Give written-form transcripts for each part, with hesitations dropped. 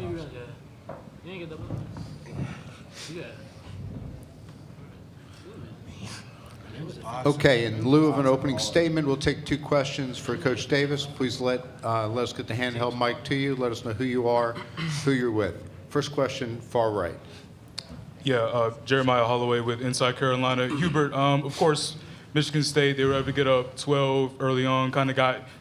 you realize that. You ain't get double. You got. Okay, in lieu of an opening statement, we'll take 2 questions for Coach Davis. Please let us get the handheld mic to you. Let us know who you are, who you're with. First question, far right. Yeah, Jeremiah Holloway with Inside Carolina. Hubert, of course, Michigan State, they were able to get up 12 early on,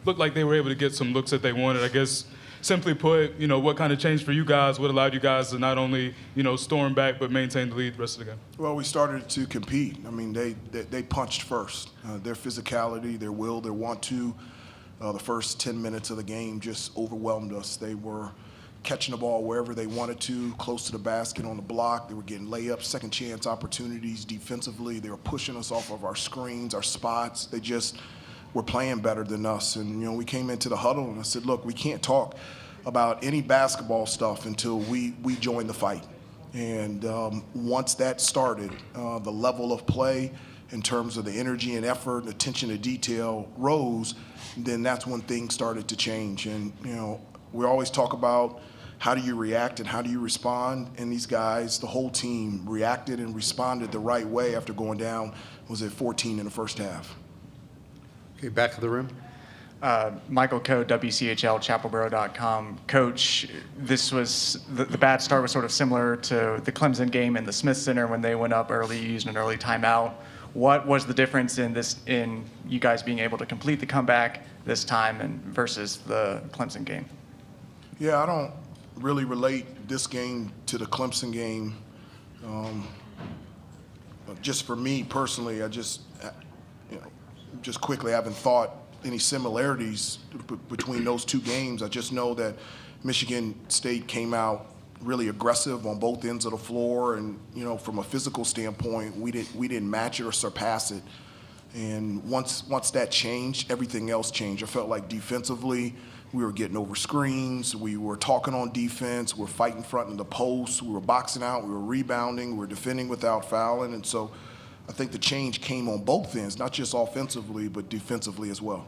looked like they were able to get some looks that they wanted. I guess, simply put, what kind of changed for you guys? What allowed you guys to not only, storm back, but maintain the lead the rest of the game? Well, we started to compete. I mean, they punched first. Their physicality, their will, their want to, the first 10 minutes of the game just overwhelmed us. They were catching the ball wherever they wanted to, close to the basket on the block. They were getting layups, second chance opportunities defensively. They were pushing us off of our screens, our spots. They just were playing better than us. And, we came into the huddle and I said, look, we can't talk about any basketball stuff until we join the fight. And once that started, the level of play in terms of the energy and effort and attention to detail rose, then that's when things started to change. And, we always talk about how do you react and how do you respond, and these guys, the whole team, reacted and responded the right way after going down, was at 14 in the first half. Okay, back of the room. Michael Coe, WCHL, chapelboro.com. Coach, this was, the bad start was sort of similar to the Clemson game in the Smith Center when they went up early, used an early timeout. What was the difference in you guys being able to complete the comeback this time and versus the Clemson game? Yeah, I don't really relate this game to the Clemson game. Just for me personally, I just quickly haven't thought any similarities between those 2 games. I just know that Michigan State came out really aggressive on both ends of the floor, and from a physical standpoint, we didn't match it or surpass it. And once that changed, everything else changed. I felt like defensively, we were getting over screens, we were talking on defense, we were fighting front in the post, we were boxing out, we were rebounding, we were defending without fouling. And so I think the change came on both ends, not just offensively, but defensively as well.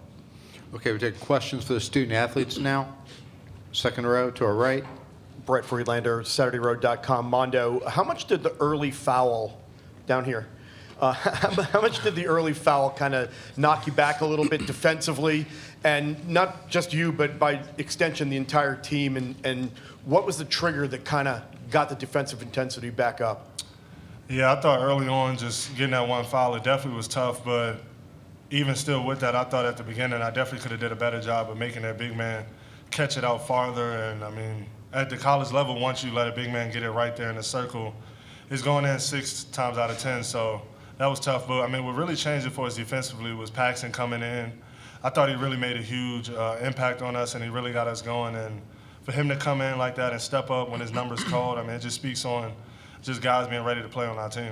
Okay, we take questions for the student athletes now. Second row to our right. Brett Friedlander, SaturdayRoad.com. Mondo, how much did the early foul down here? How much did the early foul kind of knock you back a little bit defensively? And not just you, but by extension, the entire team. And what was the trigger that kind of got the defensive intensity back up? Yeah, I thought early on just getting that one foul, it definitely was tough. But even still with that, I thought at the beginning I definitely could have did a better job of making that big man catch it out farther. And, I mean, at the college level, once you let a big man get it right there in the circle, it's going in 6 times out of 10. So that was tough. But, I mean, what really changed it for us defensively was Paxson coming in. I thought he really made a huge impact on us, and he really got us going. And for him to come in like that and step up when his number's called, I mean, it just speaks on just guys being ready to play on our team.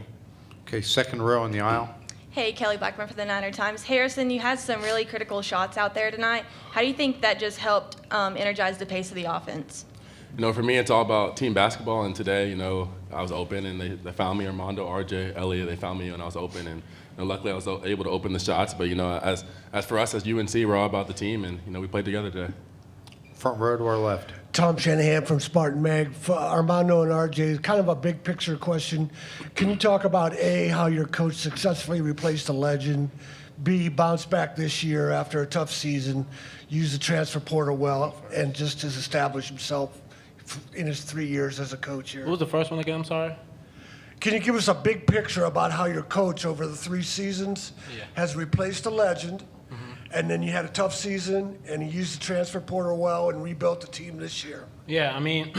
Okay, second row in the aisle. Hey, Kelly Blackman for the Niner Times. Harrison, you had some really critical shots out there tonight. How do you think that just helped energize the pace of the offense? For me, it's all about team basketball. And today, I was open, and they found me. Armando, RJ, Elliott, they found me when I was open. And luckily, I was able to open the shots. But, as for us as UNC, we're all about the team, and, we played together today. Front row to our left. Tom Shanahan from Spartan Mag. For Armando and RJ, kind of a big picture question. Can you talk about, A, how your coach successfully replaced a legend, B, bounced back this year after a tough season, used the transfer portal well, and just has established himself in his 3 years as a coach here? What was the first one again? I'm sorry. Can you give us a big picture about how your coach over the 3 seasons has replaced a legend, and then you had a tough season, and he used the transfer portal well and rebuilt the team this year? Yeah, I mean,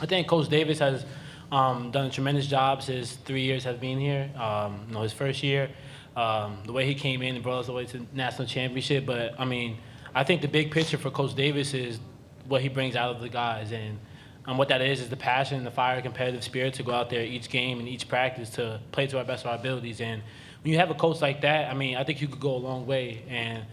I think Coach Davis has done a tremendous job his 3 years has been here. His first year, the way he came in and brought us all the way to the national championship. But, I mean, I think the big picture for Coach Davis is what he brings out of the guys. And what that is the passion, the fire, competitive spirit to go out there each game and each practice to play to our best of our abilities. And when you have a coach like that, I mean, I think you could go a long way. And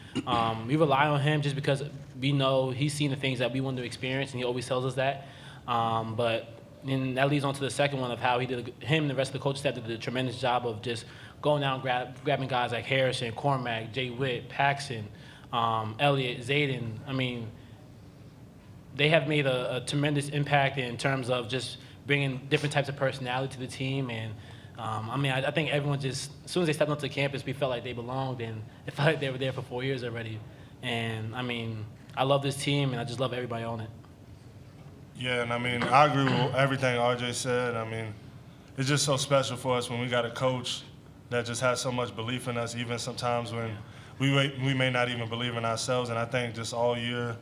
we rely on him just because we know he's seen the things that we want to experience, and he always tells us that. But then that leads on to the second one of how him and the rest of the coaching staff did a tremendous job of just going out and grabbing guys like Harrison, Cormac, Jay Witt, Paxson, Elliott, Zayden. I mean, they have made a tremendous impact in terms of just bringing different types of personality to the team. And I think everyone just, as soon as they stepped onto the campus, we felt like they belonged, and it felt like they were there for 4 years already. And I love this team, and I just love everybody on it. Yeah, and I agree with everything RJ said. It's just so special for us when we got a coach that just has so much belief in us, even sometimes when we may not even believe in ourselves. And I think just all year,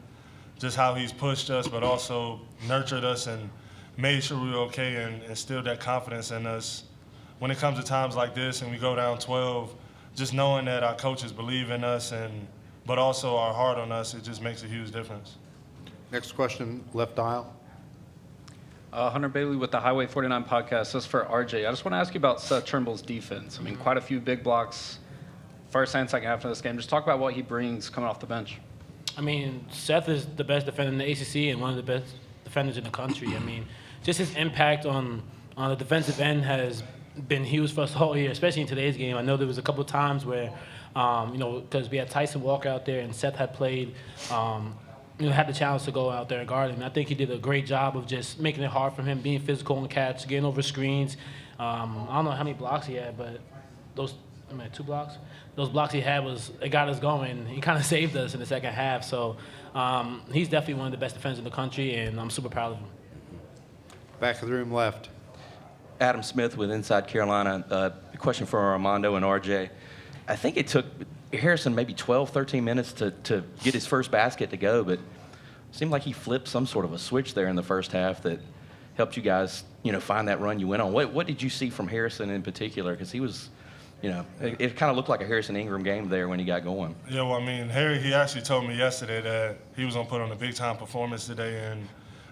just how he's pushed us, but also nurtured us and made sure we were okay and instilled that confidence in us. When it comes to times like this and we go down 12, just knowing that our coaches believe in us but also are hard on us, it just makes a huge difference. Next question, left aisle. Hunter Bailey with the Highway 49 podcast. This is for RJ. I just want to ask you about Seth Trimble's defense. Quite a few big blocks, first and second half of this game. Just talk about what he brings coming off the bench. Seth is the best defender in the ACC and one of the best defenders in the country. Just his impact on the defensive end has been huge for us all year, especially in today's game. I know there was a couple of times where, because we had Tyson Walker out there and Seth had played, had the challenge to go out there and guard him. I think he did a great job of just making it hard for him, being physical on the catch, getting over screens. I don't know how many blocks he had, but those 2 blocks. Those blocks he had it got us going. He kind of saved us in the second half. So he's definitely one of the best defenders in the country, and I'm super proud of him. Back of the room left. Adam Smith with Inside Carolina. A question for Armando and RJ. I think it took Harrison maybe 12, 13 minutes to get his first basket to go, but it seemed like he flipped some sort of a switch there in the first half that helped you guys, find that run you went on. What did you see from Harrison in particular? Because he was, it kind of looked like a Harrison Ingram game there when he got going. Yeah, well, Harry, he actually told me yesterday that he was going to put on a big-time performance today. And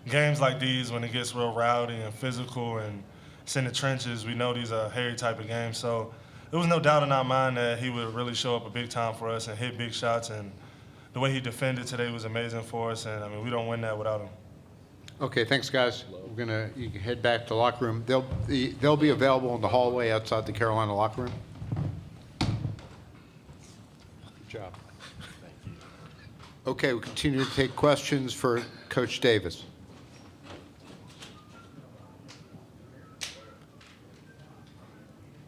games like these, when it gets real rowdy and physical and it's in the trenches, we know these are Harry type of games. So there was no doubt in our mind that he would really show up a big time for us and hit big shots. And the way he defended today was amazing for us. And, we don't win that without him. Okay, thanks, guys. You can head back to the locker room. They'll be available in the hallway outside the Carolina locker room. Good job. Thank you. Okay, we continue to take questions for Coach Davis.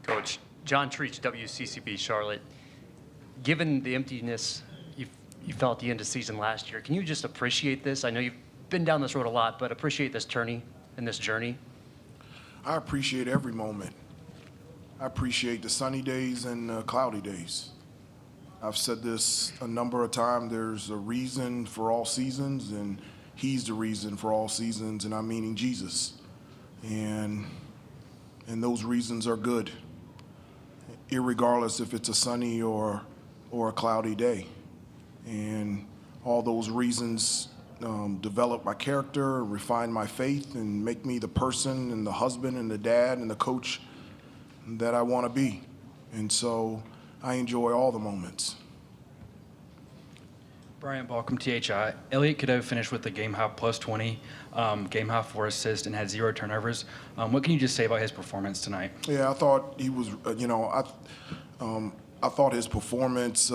Coach, John Treach, WCCB Charlotte. Given the emptiness you felt at the end of the season last year, can you just appreciate this? I know you've been down this road a lot, but appreciate this journey and this journey. I appreciate every moment. I appreciate the sunny days and cloudy days. I've said this a number of times. There's a reason for all seasons, and he's the reason for all seasons, and I'm meaning Jesus. And those reasons are good, irregardless if it's a sunny or a cloudy day. And all those reasons develop my character, refine my faith, and make me the person and the husband and the dad and the coach that I want to be. And so I enjoy all the moments. Brian Balcom, THI. Elliot Cadeau finished with a game high plus 20, game high 4 assists, and had 0 turnovers. What can you just say about his performance tonight? Yeah, I thought he was, I thought his performance,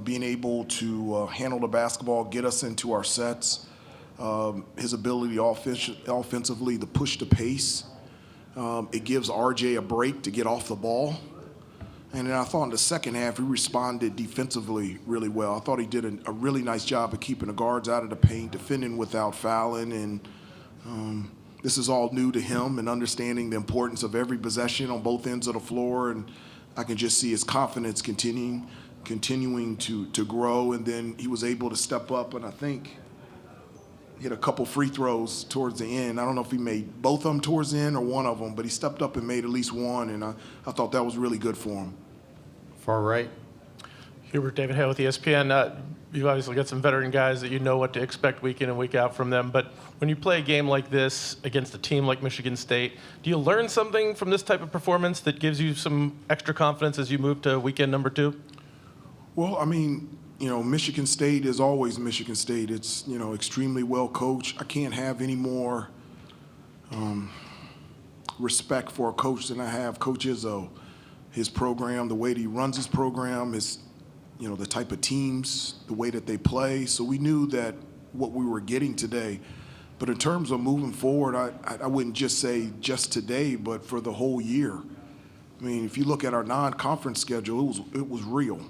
being able to handle the basketball, get us into our sets, his ability offensively to push the pace, it gives RJ a break to get off the ball. And then I thought in the second half, he responded defensively really well. I thought he did a really nice job of keeping the guards out of the paint, defending without fouling. And this is all new to him and understanding the importance of every possession on both ends of the floor. And I can just see his confidence continuing to grow. And then he was able to step up and I think hit a couple free throws towards the end. I don't know if he made both of them towards the end or one of them, but he stepped up and made at least one, and I thought that was really good for him. Far right. Hubert David Hale with ESPN. You've obviously got some veteran guys that you know what to expect week in and week out from them, but when you play a game like this against a team like Michigan State, do you learn something from this type of performance that gives you some extra confidence as you move to weekend number 2? Well, Michigan State is always Michigan State. It's, extremely well coached. I can't have any more respect for a coach than I have Coach Izzo. His program, the way that he runs his program, his, the type of teams, the way that they play. So we knew that what we were getting today. But in terms of moving forward, I wouldn't just say just today, but for the whole year. I mean, if you look at our non-conference schedule, it was real.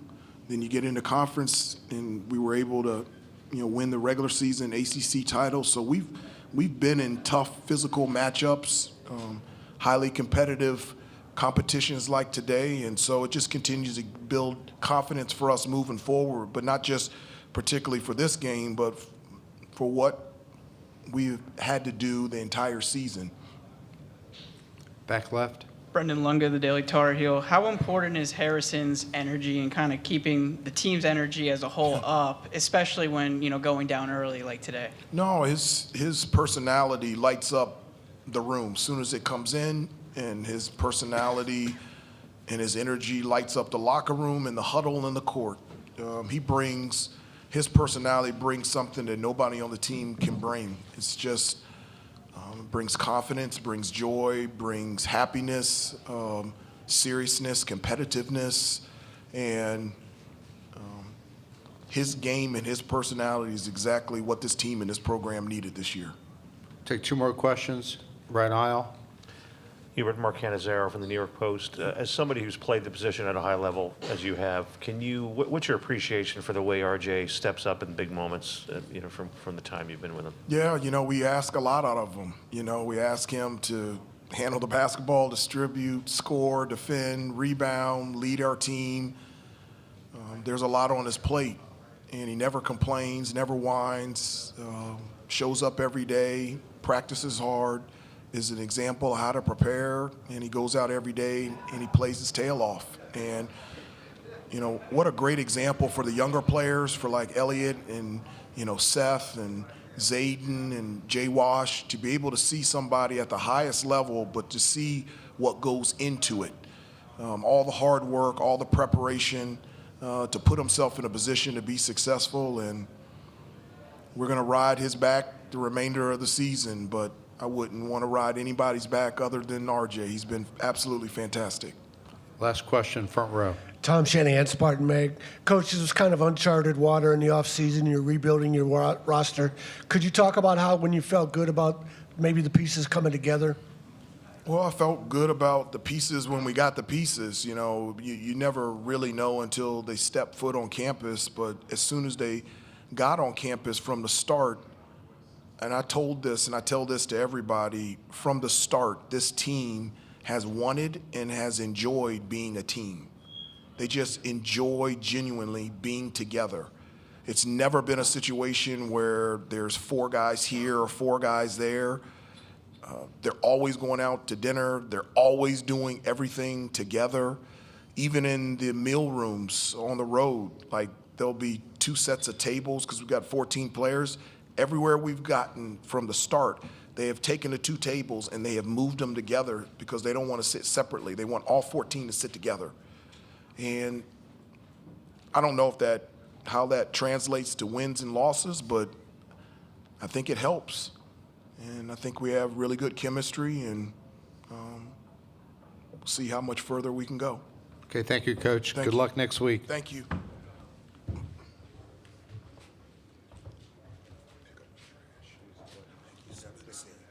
Then you get into conference, and we were able to, win the regular season ACC title. So we've been in tough physical matchups, highly competitive competitions like today, and so it just continues to build confidence for us moving forward. But not just particularly for this game, but for what we've had to do the entire season. Back left. Brendan Lunga, the Daily Tar Heel. How important is Harrison's energy and kind of keeping the team's energy as a whole up, especially when, going down early like today? No, his personality lights up the room as soon as it comes in, and his personality and his energy lights up the locker room and the huddle and the court. His personality brings something that nobody on the team can bring. It's just brings confidence, brings joy, brings happiness, seriousness, competitiveness, and his game and his personality is exactly what this team and this program needed this year. Take two more questions. Right aisle. Hubert Marcanizero from the New York Post. As somebody who's played the position at a high level, as you have, what's your appreciation for the way RJ steps up in big moments, from the time you've been with him? Yeah, we ask a lot out of him. We ask him to handle the basketball, distribute, score, defend, rebound, lead our team. There's a lot on his plate, and he never complains, never whines, shows up every day, practices hard, is an example of how to prepare, and he goes out every day and he plays his tail off. And, what a great example for the younger players, for like Elliott and, Seth and Zayden and Jay Wash, to be able to see somebody at the highest level, but to see what goes into it. All the hard work, all the preparation to put himself in a position to be successful. And we're going to ride his back the remainder of the season, but I wouldn't want to ride anybody's back other than RJ. He's been absolutely fantastic. Last question, front row. Tom Shanahan, Spartan Mag. Coach, this was kind of uncharted water in the offseason. You're rebuilding your roster. Could you talk about how, when you felt good about maybe the pieces coming together? Well, I felt good about the pieces when we got the pieces. You never really know until they step foot on campus, but as soon as they got on campus from the start, and I told this, and I tell this to everybody, from the start, this team has wanted and has enjoyed being a team. They just enjoy genuinely being together. It's never been a situation where there's 4 guys here or 4 guys there. They're always going out to dinner. They're always doing everything together. Even in the meal rooms on the road, like there'll be 2 sets of tables because we've got 14 players. Everywhere we've gotten from the start, they have taken the 2 tables and they have moved them together because they don't want to sit separately. They want all 14 to sit together. And I don't know how that translates to wins and losses, but I think it helps. And I think we have really good chemistry, and we'll see how much further we can go. Okay, thank you, Coach. Good luck next week. Thank you.